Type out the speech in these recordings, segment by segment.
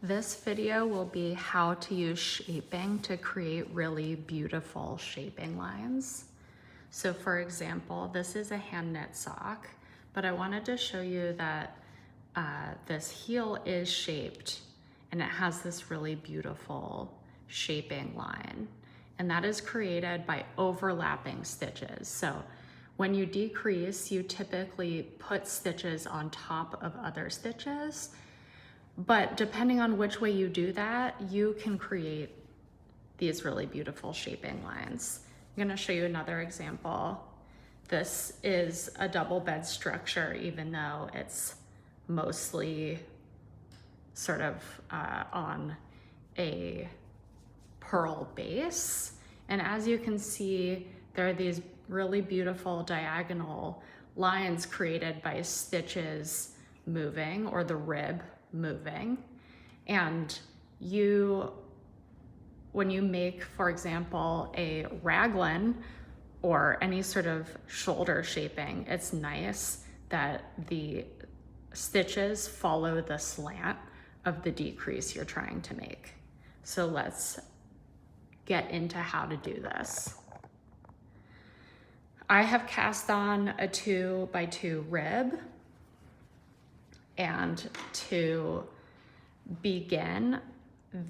This video will be how to use shaping to create really beautiful shaping lines. So for example, this is a hand knit sock, but I wanted to show you that this heel is shaped and it has this really beautiful shaping line. And that is created by overlapping stitches. So when you decrease, you typically put stitches on top of other stitches. But depending on which way you do that, you can create these really beautiful shaping lines. I'm gonna show you another example. This is a double bed structure, even though it's mostly sort of on a purl base. And as you can see, there are these really beautiful diagonal lines created by stitches moving, or the rib moving. And when you make, for example, a raglan or any sort of shoulder shaping, it's nice that the stitches follow the slant of the decrease you're trying to make. So let's get into how to do this. I have cast on a 2x2 rib, and to begin,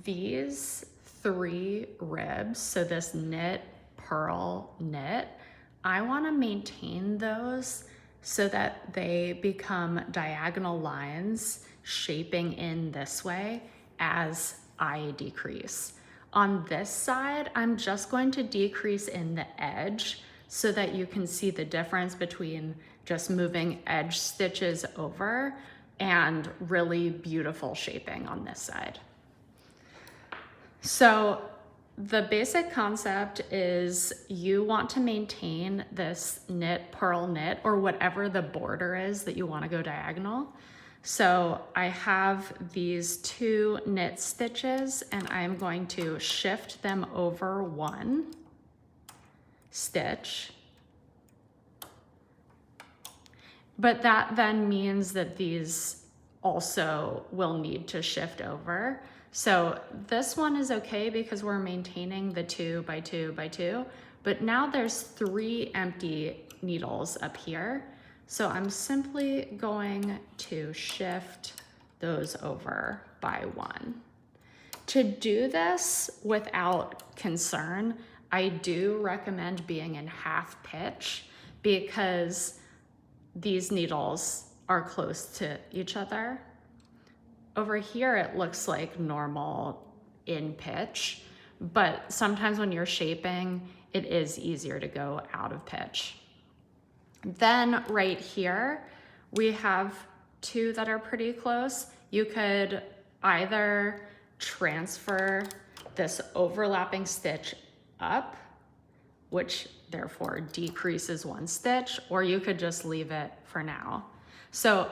these 3 ribs, so this knit, purl, knit, I want to maintain those so that they become diagonal lines shaping in this way as I decrease. On this side, I'm just going to decrease in the edge so that you can see the difference between just moving edge stitches over and really beautiful shaping on this side. So the basic concept is you want to maintain this knit, purl, knit, or whatever the border is that you want to go diagonal. So I have these 2 knit stitches and I'm going to shift them over 1 stitch. But that then means that these also will need to shift over. So this one is okay because we're maintaining the 2x2x2, but now there's 3 empty needles up here. So I'm simply going to shift those over by 1. To do this without concern, I do recommend being in half pitch because these needles are close to each other. Over here, it looks like normal in pitch, but sometimes when you're shaping, it is easier to go out of pitch. Then right here, we have 2 that are pretty close. You could either transfer this overlapping stitch up, which therefore decreases 1 stitch, or you could just leave it for now. So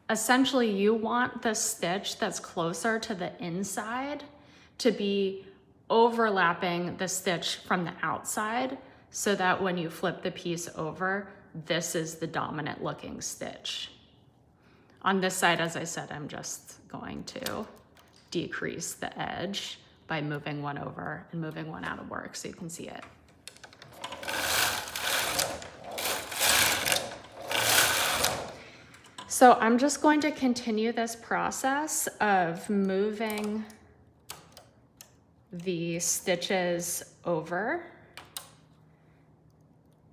essentially you want the stitch that's closer to the inside to be overlapping the stitch from the outside so that when you flip the piece over, this is the dominant looking stitch. On this side, as I said, I'm just going to decrease the edge by moving 1 over and moving 1 out of work so you can see it. So I'm just going to continue this process of moving the stitches over.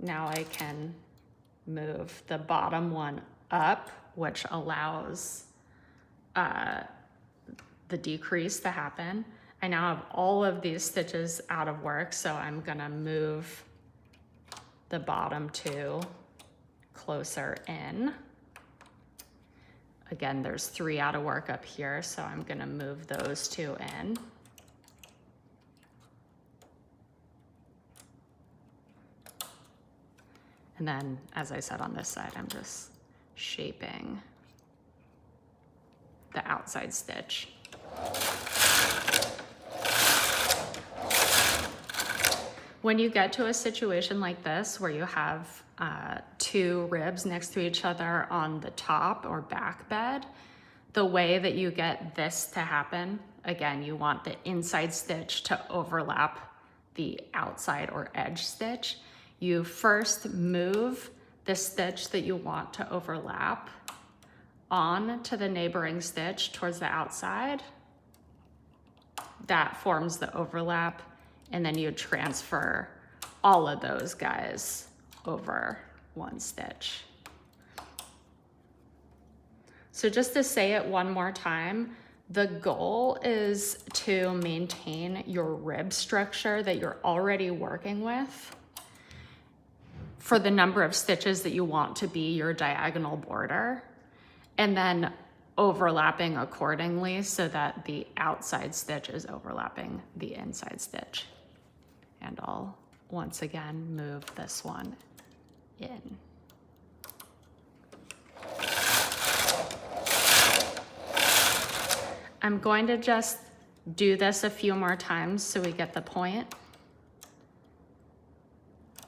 Now I can move the bottom one up, which allows the decrease to happen. I now have all of these stitches out of work, so I'm gonna move the bottom 2 closer in. Again, there's 3 out of work up here, so I'm gonna move those 2 in. And then, as I said on this side, I'm just shaping the outside stitch. When you get to a situation like this where you have 2 ribs next to each other on the top or back bed, The way that you get this to happen, again, you want the inside stitch to overlap the outside or edge stitch. You first move the stitch that you want to overlap on to the neighboring stitch towards the outside. That forms the overlap, and then you transfer all of those guys over one stitch. So just to say it one more time, the goal is to maintain your rib structure that you're already working with for the number of stitches that you want to be your diagonal border, and then overlapping accordingly so that the outside stitch is overlapping the inside stitch. And I'll once again move this one in. I'm going to just do this a few more times so we get the point.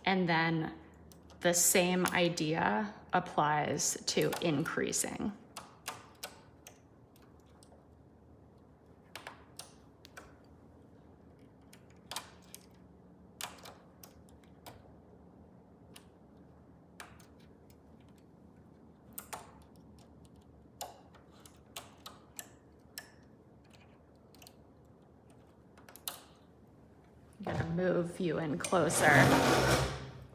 And then the same idea applies to increasing. I'm gonna move you in closer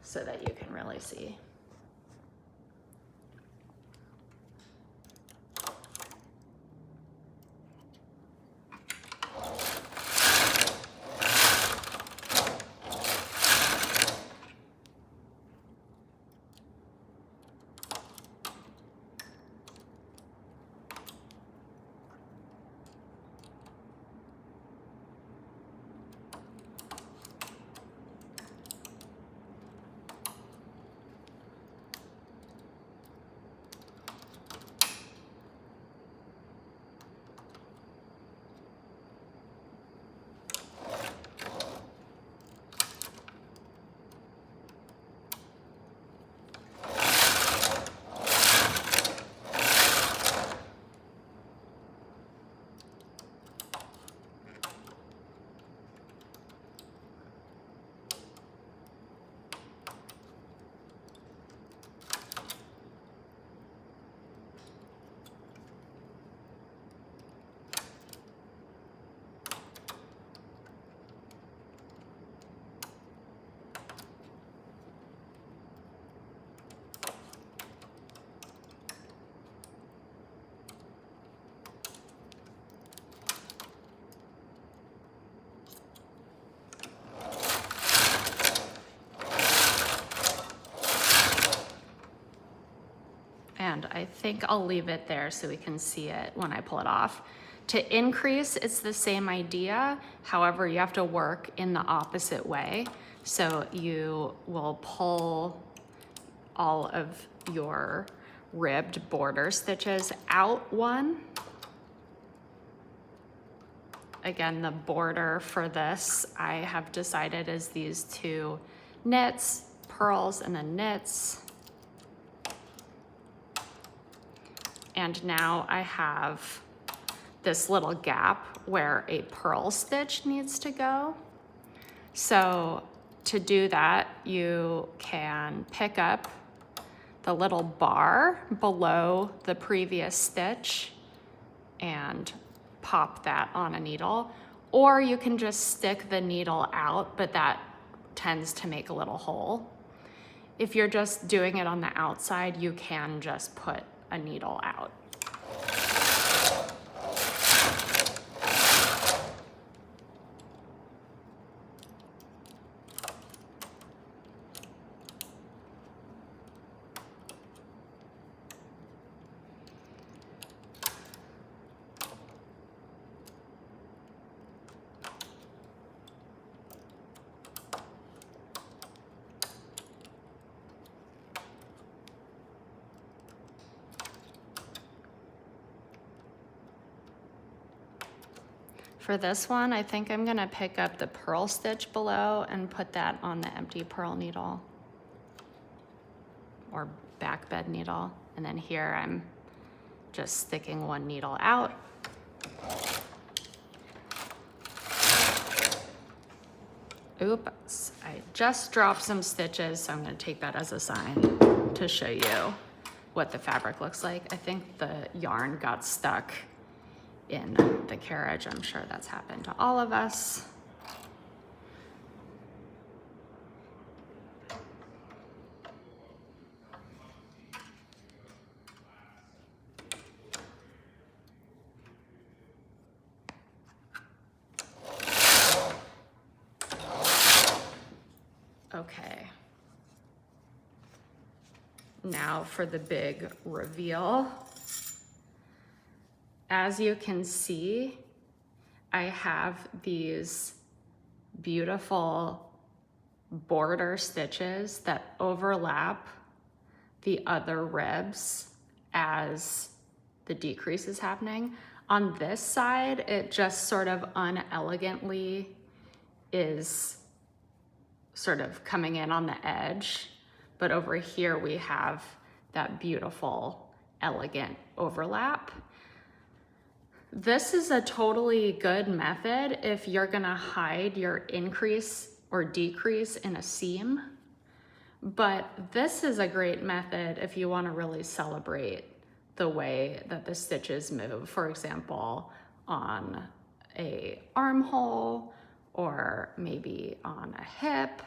so that you can really see. And I think I'll leave it there so we can see it when I pull it off. To increase, it's the same idea. However, you have to work in the opposite way. So you will pull all of your ribbed border stitches out one. Again, the border for this, I have decided is these two knits, purls, and then knits. And now I have this little gap where a purl stitch needs to go. So to do that, you can pick up the little bar below the previous stitch and pop that on a needle, or you can just stick the needle out, but that tends to make a little hole. If you're just doing it on the outside, you can just put a needle out. For this one, I think I'm gonna pick up the purl stitch below and put that on the empty purl needle or back bed needle. And then here I'm just sticking one needle out. Oops, I just dropped some stitches, so I'm gonna take that as a sign to show you what the fabric looks like. I think the yarn got stuck in the carriage. I'm sure that's happened to all of us. Okay. Now for the big reveal. As you can see, I have these beautiful border stitches that overlap the other ribs as the decrease is happening. On this side, it just sort of unelegantly is sort of coming in on the edge, but over here we have that beautiful, elegant overlap. This is a totally good method if you're gonna hide your increase or decrease in a seam, but this is a great method if you wanna really celebrate the way that the stitches move. For example, on a armhole, or maybe on a hip,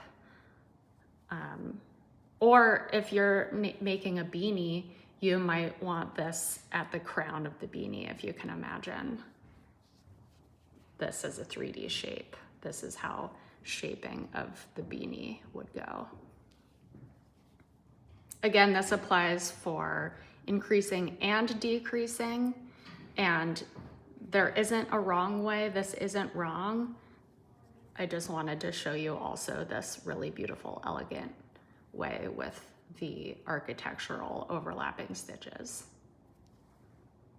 or if you're making a beanie, you might want this at the crown of the beanie, if you can imagine this as a 3D shape. This is how shaping of the beanie would go. Again, this applies for increasing and decreasing, and there isn't a wrong way. This isn't wrong. I just wanted to show you also this really beautiful, elegant way with the architectural overlapping stitches.